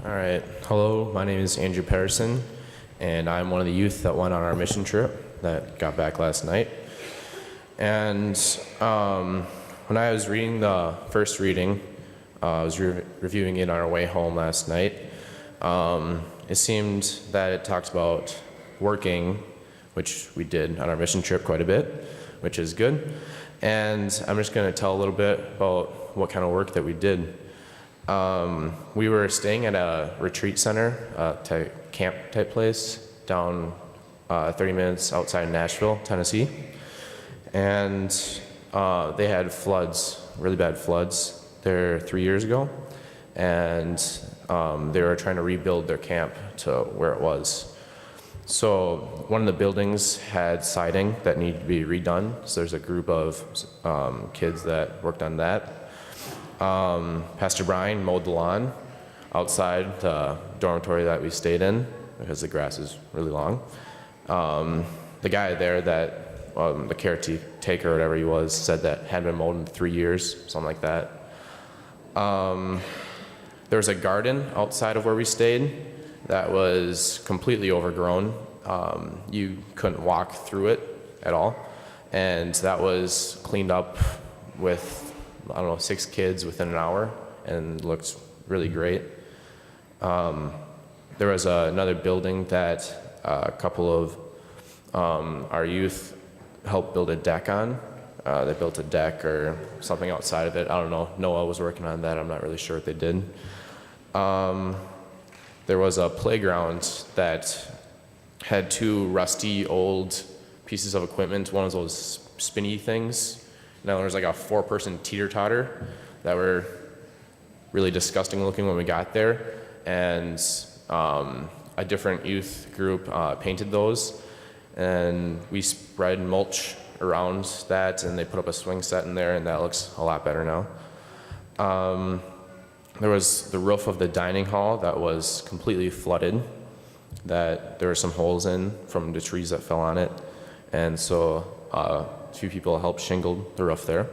All right. Hello, my name is Andrew Patterson, and I'm one of the youth that went on our mission trip that got back last night. And when I was reading the first reading, I was reviewing it on our way home last night. It seemed that it talks about working, which we did on our mission trip quite a bit, which is good. And I'm just going to tell a little bit about what kind of work that we did. We were staying at a retreat center, camp type place, down 30 minutes outside Nashville, Tennessee. And they had floods, really bad floods there 3 years ago. And they were trying to rebuild their camp to where it was. So one of the buildings had siding that needed to be redone. So there's a group of kids that worked on that. Pastor Brian mowed the lawn outside the dormitory that we stayed in because the grass is really long. The guy there that, the caretaker or whatever he was, said that hadn't been mowed in 3 years, something like that. There was a garden outside of where we stayed that was completely overgrown. You couldn't walk through it at all. And that was cleaned up with 6 kids within an hour, and looked really great. There was another building that a couple of our youth helped build a deck on. They built a deck or something outside of it. I don't know. Noah was working on that. I'm not really sure what they did. There was a playground that had 2 rusty old pieces of equipment. One of those spinny things. Now there's like a 4-person teeter-totter that were really disgusting looking when we got there, and a different youth group painted those, and we spread mulch around that, and they put up a swing set in there, and that looks a lot better now. There was the roof of the dining hall that was completely flooded, that there were some holes in from the trees that fell on it, and so a few people helped shingle the roof there.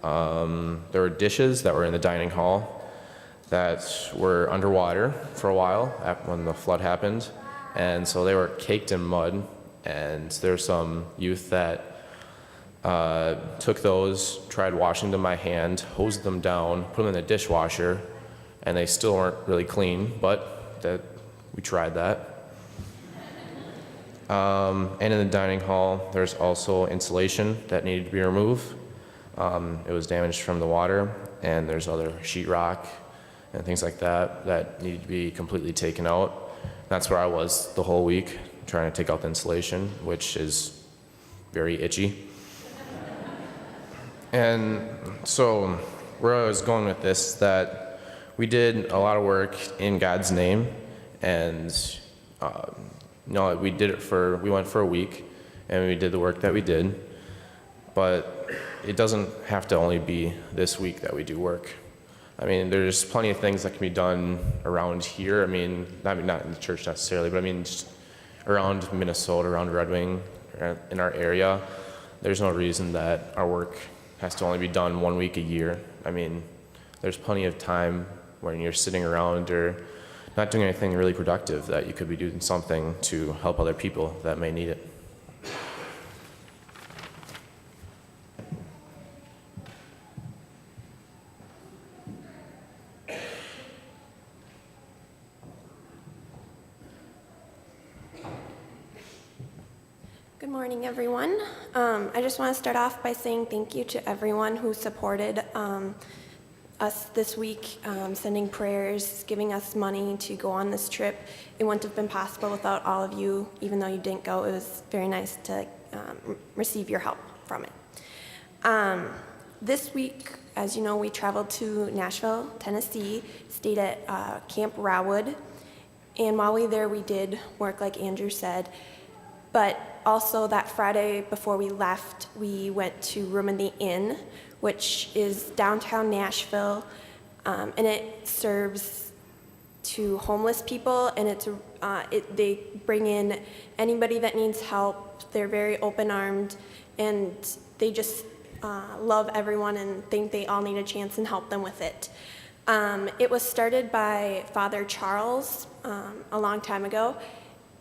There were dishes that were in the dining hall that were underwater for a while when the flood happened, and so they were caked in mud, and there's some youth that took those, tried washing them by hand, hosed them down, put them in the dishwasher, and they still weren't really clean, but we tried that. And in the dining hall, there's also insulation that needed to be removed. It was damaged from the water, and there's other sheetrock and things like that that needed to be completely taken out. That's where I was the whole week, trying to take out the insulation, which is very itchy. And so where I was going with this, that we did a lot of work in God's name, and we went for a week, and we did the work that we did, but it doesn't have to only be this week that we do work. I mean, there's plenty of things that can be done around here. I mean, not in the church necessarily, but I mean, just around Minnesota, around Red Wing, in our area. There's no reason that our work has to only be done 1 week a year. I mean, there's plenty of time when you're sitting around or not doing anything really productive that you could be doing something to help other people that may need it. Good morning, everyone. I just want to start off by saying thank you to everyone who supported us this week, sending prayers, giving us money to go on this trip. It wouldn't have been possible without all of you, even though you didn't go. It was very nice to receive your help from it. This week, as you know, we traveled to Nashville, Tennessee, stayed at Camp Rawood, and while we were there, we did work like Andrew said, but also that Friday before we left, we went to Room in the Inn, which is downtown Nashville, and it serves to homeless people, and they bring in anybody that needs help. They're very open-armed, and they just love everyone and think they all need a chance and help them with it. It was started by Father Charles a long time ago,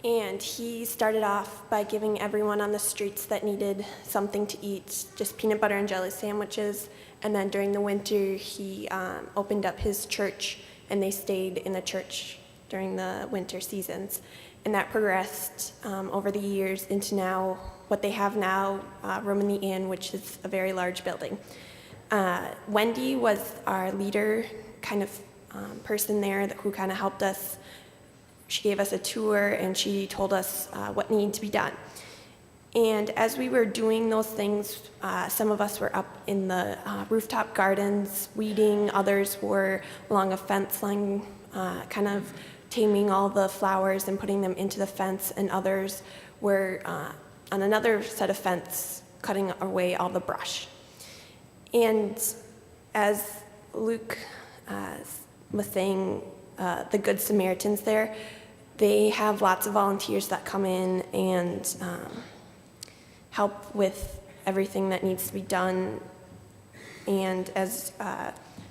and he started off by giving everyone on the streets that needed something to eat just peanut butter and jelly sandwiches. And then during the winter, he opened up his church, and they stayed in the church during the winter seasons. And that progressed over the years into now what they have now, Room in the Inn, which is a very large building. Wendy was our leader kind of person there who kind of helped us. She gave us a tour, and she told us what needed to be done. And as we were doing those things, some of us were up in the rooftop gardens weeding, others were along a fence line kind of taming all the flowers and putting them into the fence, and others were on another set of fence cutting away all the brush. And as Luke was saying, the Good Samaritans there, they have lots of volunteers that come in and help with everything that needs to be done. And as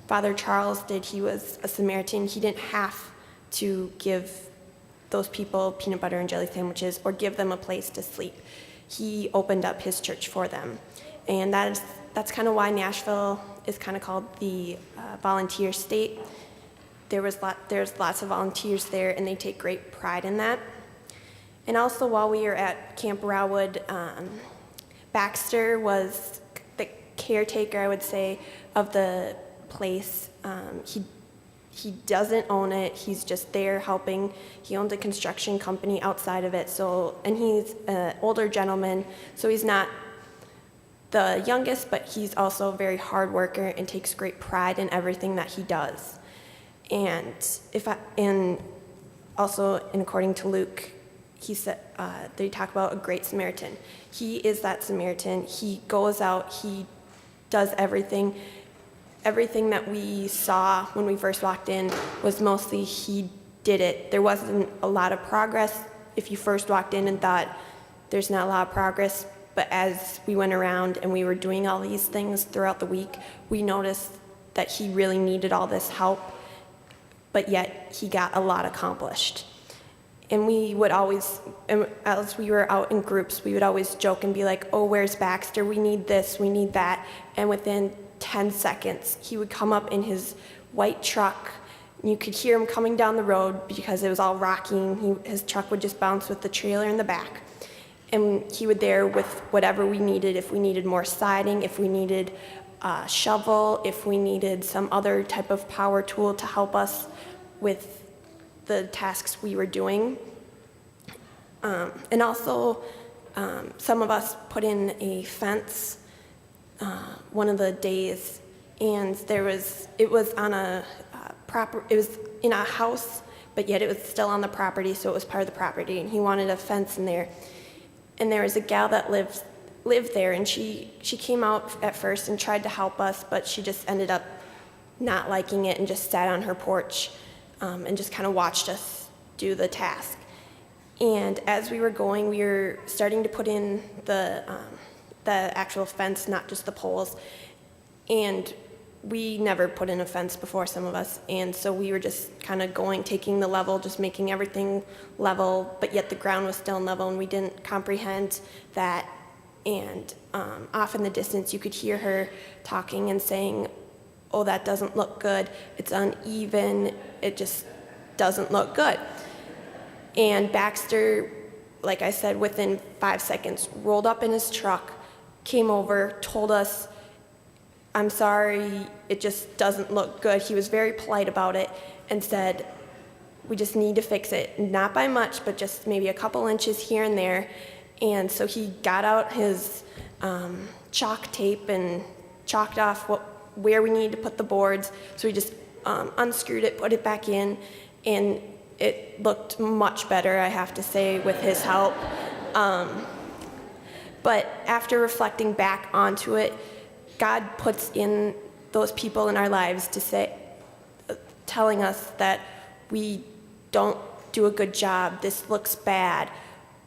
Father Charles did, he was a Samaritan. He didn't have to give those people peanut butter and jelly sandwiches or give them a place to sleep. He opened up his church for them. And that's kind of why Nashville is kind of called the volunteer state. There's lots of volunteers there, and they take great pride in that. And also, while we were at Camp Rawood, Baxter was the caretaker, I would say, of the place. He doesn't own it. He's just there helping. He owns a construction company outside of it. And he's an older gentleman, so he's not the youngest, but he's also a very hard worker and takes great pride in everything that he does. And according to Luke, he said they talk about a great Samaritan. He is that Samaritan. He goes out. He does everything. Everything that we saw when we first walked in was mostly he did it. There wasn't a lot of progress. If you first walked in and thought there's not a lot of progress, but as we went around and we were doing all these things throughout the week, we noticed that he really needed all this help, but yet he got a lot accomplished. And we would always, as we were out in groups, we would always joke and be like, oh, where's Baxter? We need this, we need that. And within 10 seconds, he would come up in his white truck. You could hear him coming down the road because it was all rocking. His truck would just bounce with the trailer in the back. And he would there with whatever we needed, if we needed more siding, if we needed a shovel, if we needed some other type of power tool to help us with the tasks we were doing. And also, some of us put in a fence one of the days, and it was on a it was in a house, but yet it was still on the property, so it was part of the property, and he wanted a fence in there. And there was a gal that lived there, and she came out at first and tried to help us, but she just ended up not liking it and just sat on her porch and just kind of watched us do the task. And as we were going, we were starting to put in the actual fence, not just the poles. And we never put in a fence before, some of us, and so we were just kind of taking the level, just making everything level, but yet the ground was still level, and we didn't comprehend that. And off in the distance, you could hear her talking and saying, oh, that doesn't look good, it's uneven, it just doesn't look good. And Baxter, like I said, within 5 seconds, rolled up in his truck, came over, told us, I'm sorry, it just doesn't look good. He was very polite about it and said, we just need to fix it. Not by much, but just maybe a couple inches here and there. And so he got out his chalk tape and chalked off where we needed to put the boards. So we just unscrewed it, put it back in, and it looked much better, I have to say, with his help. But after reflecting back onto it, God puts in those people in our lives telling us that we don't do a good job, this looks bad,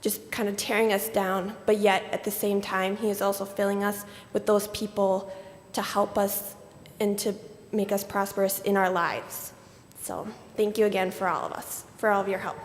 just kind of tearing us down, but yet at the same time, he is also filling us with those people to help us and to make us prosperous in our lives. So thank you again for all of us, for all of your help.